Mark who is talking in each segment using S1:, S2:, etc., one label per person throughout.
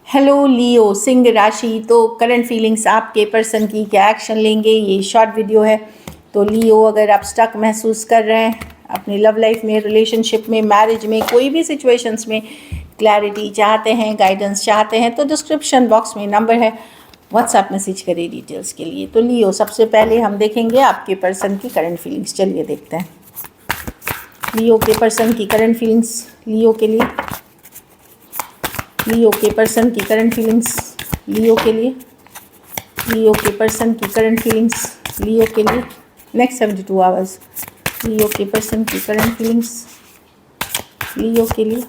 S1: Hello लियो सिंह राशि। तो current feelings आपके पर्सन की क्या एक्शन लेंगे, ये शॉर्ट वीडियो है। तो लियो, अगर आप स्टक महसूस कर रहे हैं अपनी लव लाइफ में, रिलेशनशिप में, मैरिज में, कोई भी सिचुएशंस में क्लैरिटी चाहते हैं, गाइडेंस चाहते हैं, तो डिस्क्रिप्शन बॉक्स में नंबर है, व्हाट्सएप मैसेज करें डिटेल्स के लिए। तो लियो, सबसे पहले हम देखेंगे आपके पर्सन की करंट फीलिंग्स। चलिए देखते हैं लियो के पर्सन की करंट फीलिंग्स। लियो के लिए, लियो के पर्सन की करंट फीलिंग्स लियो के लिए, लियो के पर्सन की करंट फीलिंग्स लियो के लिए नेक्स्ट 72 आवर्स। लियो के पर्सन की करंट फीलिंग्स लियो के लिए।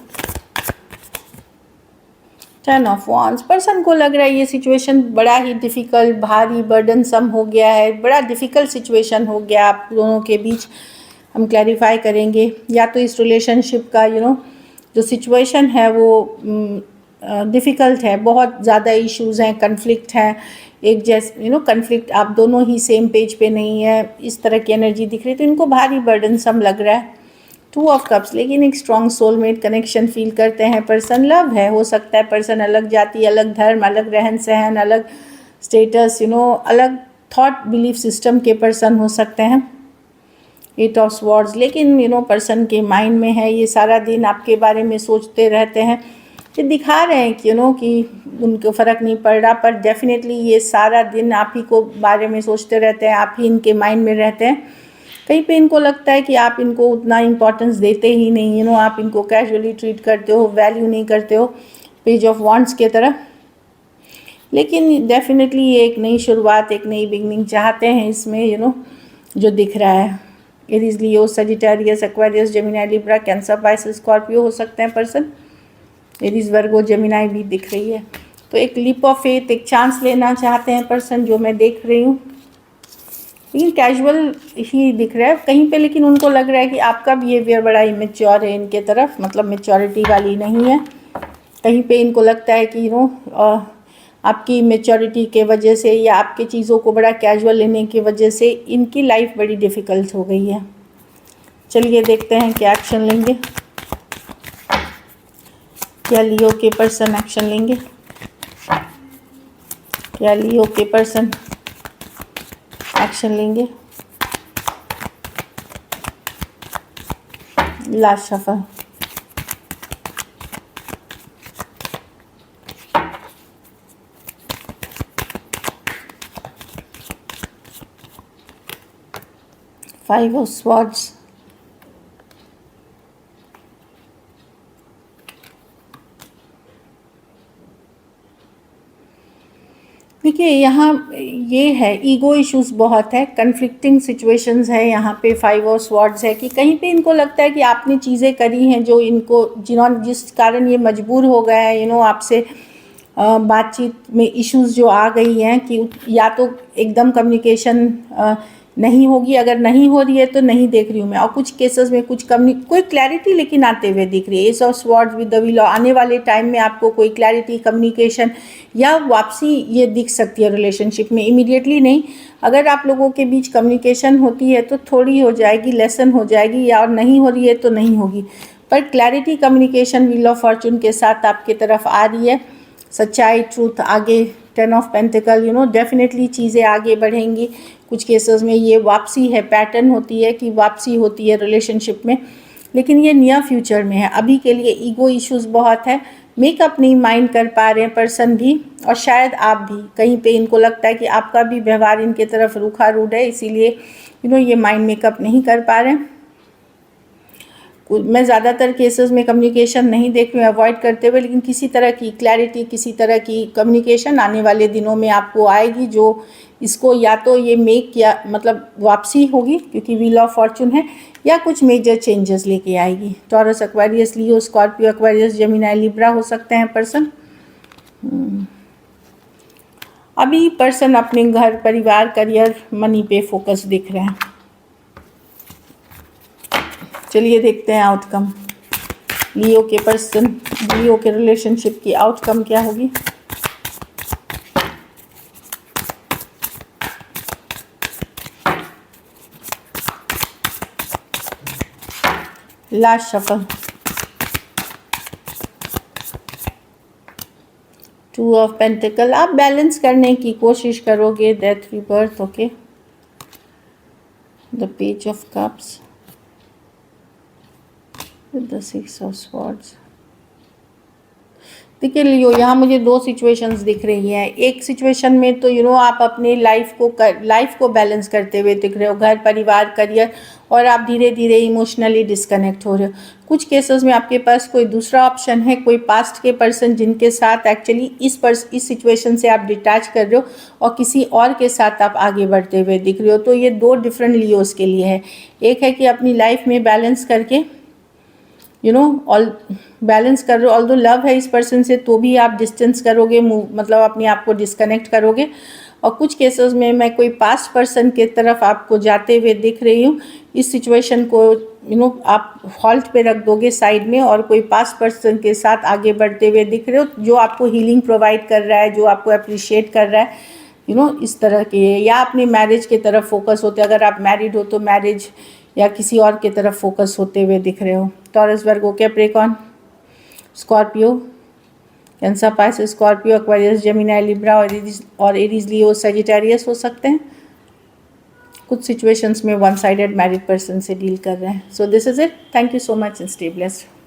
S1: 10 ऑफ वांड्स। पर्सन को लग रहा है ये सिचुएशन बड़ा ही डिफ़िकल्ट, भारी, बर्डनसम हो गया है, बड़ा डिफ़िकल्ट सिचुएशन हो गया आप दोनों के बीच। हम क्लैरिफाई करेंगे, या तो इस रिलेशनशिप का जो सिचुएशन है वो डिफ़िकल्ट है, बहुत ज़्यादा इश्यूज़ हैं, कन्फ्लिक्ट हैं, एक जैसे कन्फ्लिक्ट, आप दोनों ही सेम पेज पे नहीं है, इस तरह की एनर्जी दिख रही है। तो इनको भारी बर्डनसम लग रहा है। 2 ऑफ कप्स, लेकिन एक स्ट्रॉन्ग सोलमेट कनेक्शन फील करते हैं पर्सन। लव है, हो सकता है पर्सन अलग जाति, अलग धर्म, अलग रहन सहन, अलग स्टेटस, अलग थॉट बिलीफ सिस्टम के पर्सन हो सकते हैं। 8 ऑफ स्वॉर्ड्स, लेकिन पर्सन के माइंड में है, ये सारा दिन आपके बारे में सोचते रहते हैं। ये दिखा रहे हैं कि उनको फ़र्क नहीं पड़ रहा, पर डेफिनेटली ये सारा दिन आप ही को बारे में सोचते रहते हैं, आप ही इनके माइंड में रहते हैं। कहीं पे इनको लगता है कि आप इनको उतना इम्पोर्टेंस देते ही नहीं, आप इनको कैजुअली ट्रीट करते हो, वैल्यू नहीं करते हो, पेज ऑफ वांड्स के तरह। लेकिन डेफिनेटली ये एक नई शुरुआत, एक नई बिगनिंग चाहते हैं इसमें, जो दिख रहा है। Aries, Leo, Sagittarius, Aquarius, Gemini, Libra, Cancer, Pisces, Scorpio हो सकते हैं पर्सन। एरीज, वर्गो, जेमिनी भी दिख रही है। तो एक लीप ऑफ फेथ, एक चांस लेना चाहते हैं पर्सन, जो मैं देख रही हूँ। लेकिन कैजुअल ही दिख रहा है कहीं पे, लेकिन उनको लग रहा है कि आपका बिहेवियर बड़ा इमेच्योर है इनके तरफ, मतलब मेच्योरिटी वाली नहीं है। कहीं पे इनको लगता है कि आपकी मेच्योरिटी के वजह से, या आपके चीज़ों को बड़ा कैजुअल लेने की वजह से इनकी लाइफ बड़ी डिफ़िकल्ट हो गई है। चलिए देखते हैं क्या एक्शन लेंगे, क्या लियो के पर्सन एक्शन लेंगे, क्या लियो के पर्सन एक्शन लेंगे। Last shuffle, five of swords, देखिए यहाँ ये है, ईगो इश्यूज बहुत है, कन्फ्लिक्टिंग सिचुएशंस है यहाँ पे। 5 ऑफ स्वॉर्ड्स है कि कहीं पे इनको लगता है कि आपने चीज़ें करी हैं जो इनको, जिस कारण ये मजबूर हो गए हैं, आपसे बातचीत में इश्यूज जो आ गई हैं कि या तो एकदम कम्युनिकेशन नहीं होगी, अगर नहीं हो रही है तो नहीं देख रही हूँ मैं, और कुछ केसेस में कोई क्लैरिटी लेकिन आते हुए दिख रही है। S of swords with the wheel, आने वाले टाइम में आपको कोई क्लैरिटी, कम्युनिकेशन या वापसी ये दिख सकती है रिलेशनशिप में। इमीडिएटली नहीं, अगर आप लोगों के बीच कम्युनिकेशन होती है तो थोड़ी हो जाएगी, लेसन हो जाएगी, या और नहीं हो रही है तो नहीं होगी, पर clarity, communication wheel of Fortune के साथ आपकी तरफ आ रही है। सच्चाई, ट्रूथ आगे। 10 ऑफ पेंटिकल, डेफिनेटली चीज़ें आगे बढ़ेंगी। कुछ केसेस में ये वापसी है, पैटर्न होती है कि वापसी होती है रिलेशनशिप में, लेकिन ये नियर फ्यूचर में है। अभी के लिए ईगो इश्यूज बहुत है, मेकअप नहीं माइंड कर पा रहे हैं पर्सन भी, और शायद आप भी। कहीं पे इनको लगता है कि आपका भी व्यवहार इनके तरफ रूखा रूड है, इसीलिए ये माइंड मेकअप नहीं कर पा रहे हैं। मैं ज़्यादातर केसेस में कम्युनिकेशन नहीं देख रही हूँ, अवॉइड करते हुए, लेकिन किसी तरह की क्लैरिटी, किसी तरह की कम्युनिकेशन आने वाले दिनों में आपको आएगी, जो इसको या तो ये मेक, या मतलब वापसी होगी क्योंकि व्हील ऑफ फॉर्चून है, या कुछ मेजर चेंजेस लेके आएगी। टॉरस, एक्वेरियस, लियो, स्कॉर्पियो, एक्वेरियस, जेमिनी, लिब्रा हो सकते हैं पर्सन। अभी पर्सन अपने घर, परिवार, करियर, मनी पे फोकस दिख रहे हैं। चलिए देखते हैं आउटकम, लियो के पर्सन, लियो के रिलेशनशिप की आउटकम क्या होगी। Last shuffle, two of pentacle, आप बैलेंस करने की कोशिश करोगे, death rebirth, okay. The page of cups with the six of swords. देखिए लियो, यहाँ मुझे दो सिचुएशंस दिख रही हैं। एक सिचुएशन में तो आप अपने लाइफ को बैलेंस करते हुए दिख रहे हो, घर परिवार करियर, और आप धीरे धीरे इमोशनली डिस्कनेक्ट हो रहे हो। कुछ केसेस में आपके पास कोई दूसरा ऑप्शन है, कोई पास्ट के पर्सन जिनके साथ एक्चुअली इस सिचुएशन से आप डिटैच कर रहे हो और किसी और के साथ आप आगे बढ़ते हुए दिख रहे हो। तो ये दो डिफरेंट लियोस के लिए है। एक है कि अपनी लाइफ में बैलेंस करके ऑल बैलेंस कर रहे हो, ऑल्दो लव है इस पर्सन से तो भी आप डिस्टेंस करोगे, मतलब अपने आप को डिस्कनेक्ट करोगे। और कुछ केसेस में मैं कोई पास्ट पर्सन के तरफ आपको जाते हुए दिख रही हूँ। इस सिचुएशन को आप हॉल्ट पे रख दोगे साइड में, और कोई पास्ट पर्सन के साथ आगे बढ़ते हुए दिख रहे हो जो आपको हीलिंग प्रोवाइड कर रहा है, जो आपको अप्रिशिएट कर रहा है, इस तरह के। या अपने मैरिज की तरफ फोकस होते, अगर आप मैरिड हो तो मैरिज या किसी और की तरफ फोकस होते हुए दिख रहे हो। Taurus, Virgo, Capricorn, Scorpio, Cancer, Pisces, Scorpio, Aquarius, Gemini, Libra और एरीज, लियो, सजिटेरियस हो सकते हैं। कुछ सिचुएशंस में वन साइडेड मैरिड पर्सन से डील कर रहे हैं। So this is it. Thank you so much and stay blessed.